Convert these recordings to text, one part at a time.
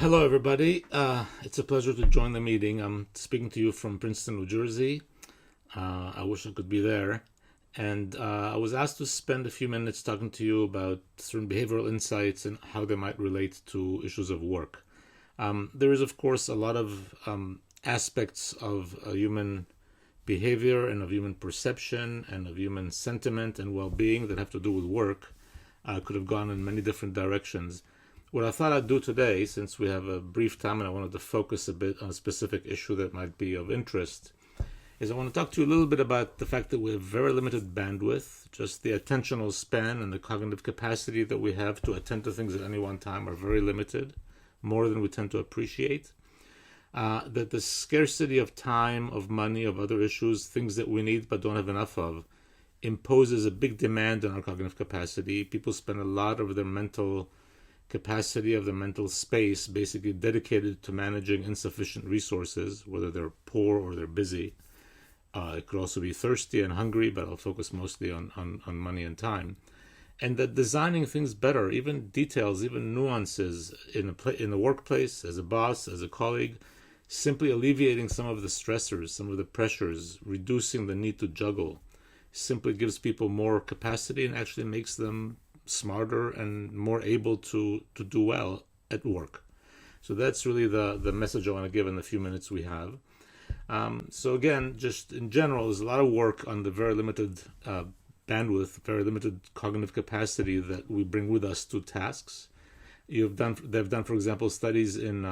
Hello, everybody. It's a pleasure to join the meeting. I'm speaking to you from Princeton, New Jersey. I wish I could be there. And I was asked to spend a few minutes talking to you about certain behavioral insights and how they might relate to issues of work. There is, of course, a lot of aspects of human behavior and of human perception and of human sentiment and well-being that have to do with work. Could have gone in many different directions. What I thought I'd do today, since we have a brief time and I wanted to focus a bit on a specific issue that might be of interest, is I want to talk to you a little bit about the fact that we have very limited bandwidth. Just the attentional span and the cognitive capacity that we have to attend to things at any one time are very limited, more than we tend to appreciate. That the scarcity of time, of money, of other issues, things that we need but don't have enough of, imposes a big demand on our cognitive capacity. People spend a lot of their mental capacity, of the mental space, basically dedicated to managing insufficient resources, whether they're poor or they're busy. It could also be thirsty and hungry, but I'll focus mostly on money and time. And that designing things better, even details, even nuances in the workplace, as a boss, as a colleague, simply alleviating some of the stressors, some of the pressures, reducing the need to juggle, simply gives people more capacity and actually makes them smarter and more able to do well at work. So that's really the message I want to give in the few minutes we have. So again, just in general, there's a lot of work on the very limited bandwidth, very limited cognitive capacity that we bring with us to tasks. They've done, for example, studies in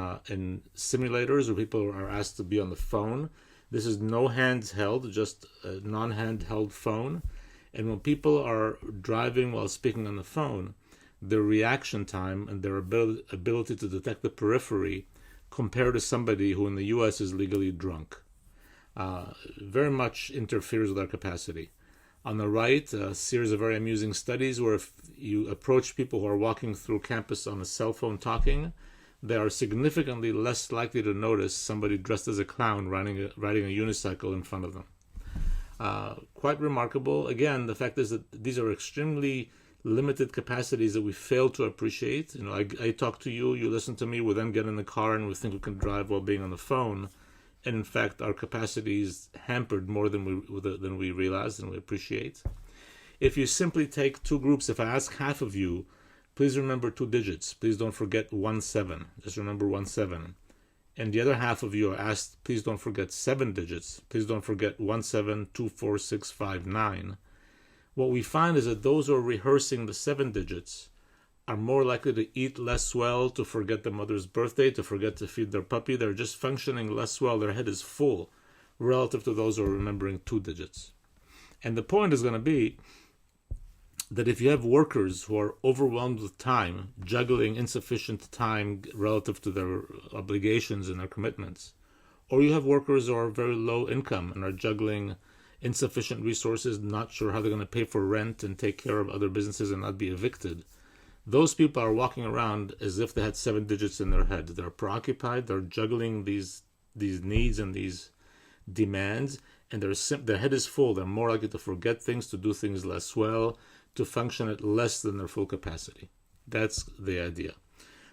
simulators where people are asked to be on the phone. This is no hands held, just a non-handheld phone. And when people are driving while speaking on the phone, their reaction time and their ability to detect the periphery compared to somebody who in the U.S. is legally drunk very much interferes with our capacity. On the right, a series of very amusing studies where if you approach people who are walking through campus on a cell phone talking, they are significantly less likely to notice somebody dressed as a clown riding a unicycle in front of them. Quite remarkable. Again, the fact is that these are extremely limited capacities that we fail to appreciate. I talk to you, you listen to me, we then get in the car and we think we can drive while being on the phone. And in fact, our capacity is hampered more than we realize and we appreciate. If you simply take two groups, if I ask half of you, please remember two digits. Please don't forget 17. Just remember 17. And the other half of you are asked, please don't forget 7 digits. Please don't forget 1724659. What we find is that those who are rehearsing the 7 digits are more likely to eat less well, to forget the mother's birthday, to forget to feed their puppy. They're just functioning less well. Their head is full relative to those who are remembering 2 digits. And the point is going to be that if you have workers who are overwhelmed with time, juggling insufficient time relative to their obligations and their commitments, or you have workers who are very low income and are juggling insufficient resources, not sure how they're going to pay for rent and take care of other businesses and not be evicted, those people are walking around as if they had 7 digits in their head. They're preoccupied, they're juggling these needs and these demands, and their head is full. They're more likely to forget things, to do things less well, to function at less than their full capacity. That's the idea.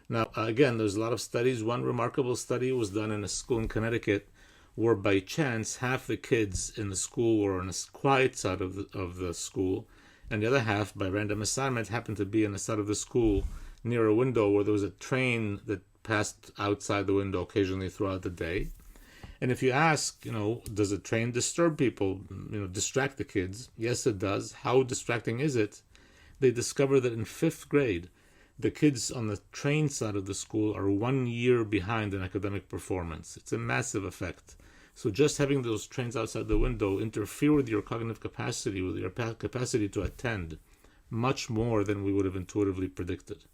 Now, again, there's a lot of studies. One remarkable study was done in a school in Connecticut where by chance half the kids in the school were on a quiet side of the school, and the other half, by random assignment, happened to be on the side of the school near a window where there was a train that passed outside the window occasionally throughout the day. And if you ask, does a train disturb people, distract the kids? Yes, it does. How distracting is it? They discover that in 5th grade, the kids on the train side of the school are 1 year behind in academic performance. It's a massive effect. So just having those trains outside the window interfere with your cognitive capacity, with your capacity to attend, much more than we would have intuitively predicted.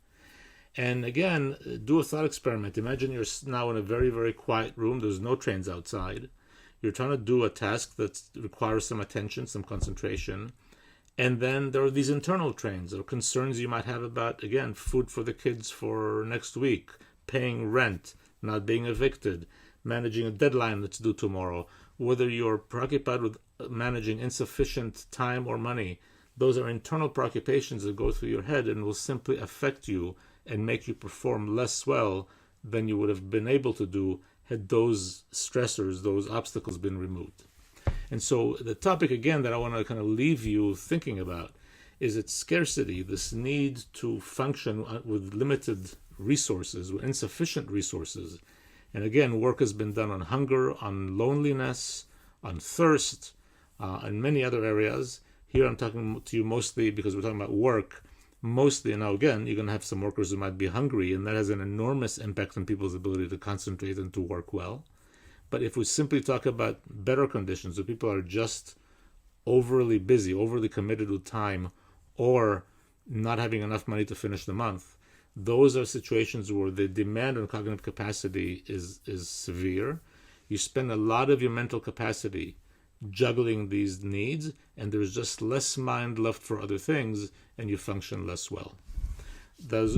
And again, do a thought experiment. Imagine you're now in a very, very quiet room. There's no trains outside. You're trying to do a task that requires some attention, some concentration. And then there are these internal trains or concerns you might have about, again, food for the kids for next week, paying rent, not being evicted, managing a deadline that's due tomorrow. Whether you're preoccupied with managing insufficient time or money, those are internal preoccupations that go through your head and will simply affect you and make you perform less well than you would have been able to do had those stressors, those obstacles been removed. And so the topic again that I want to kind of leave you thinking about is that scarcity, this need to function with limited resources, with insufficient resources. And again, work has been done on hunger, on loneliness, on thirst, and many other areas. Here I'm talking to you mostly because we're talking about work. Mostly, and now again, you're going to have some workers who might be hungry, and that has an enormous impact on people's ability to concentrate and to work well. But if we simply talk about better conditions, where people are just overly busy, overly committed with time, or not having enough money to finish the month, those are situations where the demand on cognitive capacity is severe. You spend a lot of your mental capacity juggling these needs, and there's just less mind left for other things, and you function less well. There's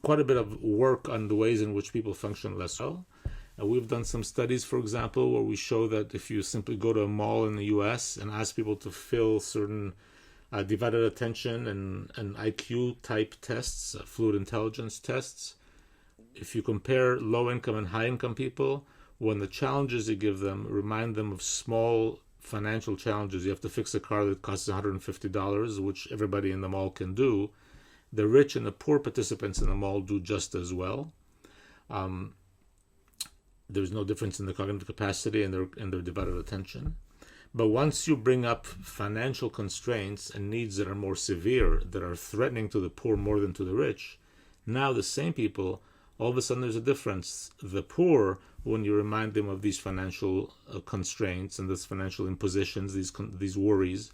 quite a bit of work on the ways in which people function less well. We've done some studies, for example, where we show that if you simply go to a mall in the US and ask people to fill certain divided attention and IQ type tests, fluid intelligence tests, if you compare low income and high income people, when the challenges you give them remind them of small financial challenges, you have to fix a car that costs $150, which everybody in the mall can do, the rich and the poor participants in the mall do just as well. There's no difference in the cognitive capacity and their divided attention. But once you bring up financial constraints and needs that are more severe, that are threatening to the poor more than to the rich, now the same people, all of a sudden there's a difference. The poor, when you remind them of these financial constraints and these financial impositions, these worries,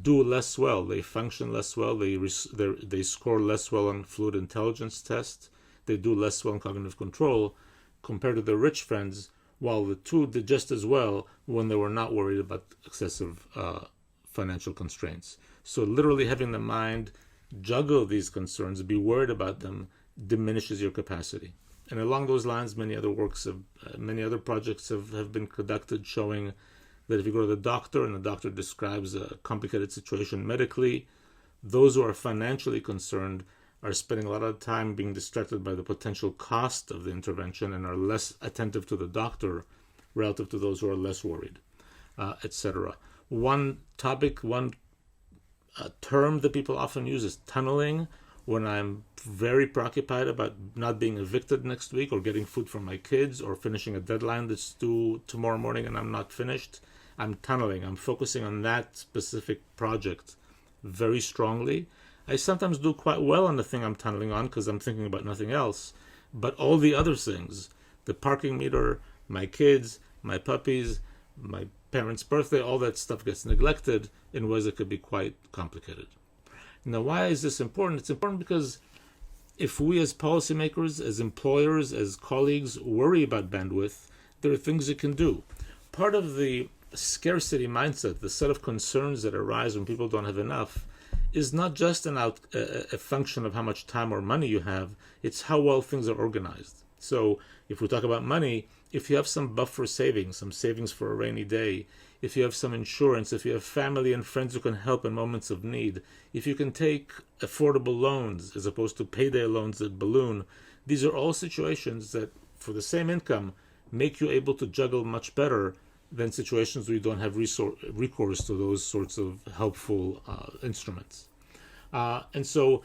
do less well. They function less well. They score less well on fluid intelligence tests. They do less well in cognitive control compared to their rich friends, while the two did just as well when they were not worried about excessive financial constraints. So literally having the mind juggle these concerns, be worried about them, diminishes your capacity. And along those lines, many other projects have been conducted showing that if you go to the doctor and the doctor describes a complicated situation medically, those who are financially concerned are spending a lot of time being distracted by the potential cost of the intervention and are less attentive to the doctor relative to those who are less worried, etc. One term that people often use is tunneling. When I'm very preoccupied about not being evicted next week or getting food for my kids or finishing a deadline that's due tomorrow morning and I'm not finished, I'm tunneling. I'm focusing on that specific project very strongly. I sometimes do quite well on the thing I'm tunneling on because I'm thinking about nothing else. But all the other things, the parking meter, my kids, my puppies, my parents' birthday, all that stuff gets neglected in ways that could be quite complicated. Now, why is this important? It's important because if we as policymakers, as employers, as colleagues worry about bandwidth, there are things you can do. Part of the scarcity mindset, the set of concerns that arise when people don't have enough, is not just a function of how much time or money you have, it's how well things are organized. So if we talk about money, if you have some buffer savings, some savings for a rainy day, if you have some insurance, if you have family and friends who can help in moments of need, if you can take affordable loans as opposed to payday loans that balloon, these are all situations that, for the same income, make you able to juggle much better than situations where you don't have recourse to those sorts of helpful instruments. And so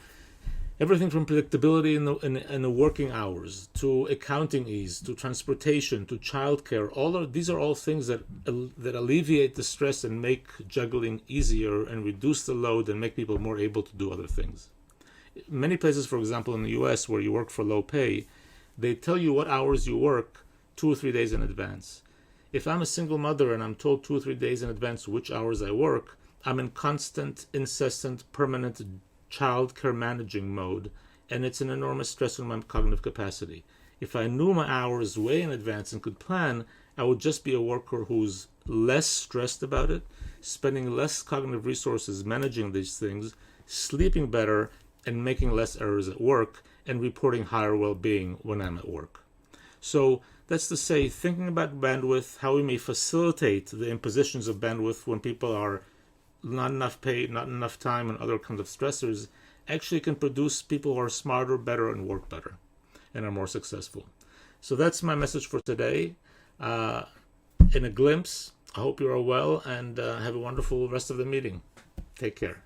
everything from predictability in the working hours to accounting ease to transportation to childcare, these are all things that alleviate the stress and make juggling easier and reduce the load and make people more able to do other things. Many places, for example, in the US where you work for low pay, they tell you what hours you work 2 or 3 days in advance. If I'm a single mother and I'm told 2 or 3 days in advance which hours I work, I'm in constant, incessant, permanent child care managing mode, and it's an enormous stress on my cognitive capacity. If I knew my hours way in advance and could plan, I would just be a worker who's less stressed about it, spending less cognitive resources managing these things, sleeping better, and making less errors at work, and reporting higher well-being when I'm at work. So that's to say, thinking about bandwidth, how we may facilitate the impositions of bandwidth when people are not enough pay, not enough time, and other kinds of stressors, actually can produce people who are smarter, better, and work better. and are more successful. So that's my message for today. In a glimpse, I hope you are well and have a wonderful rest of the meeting. Take care.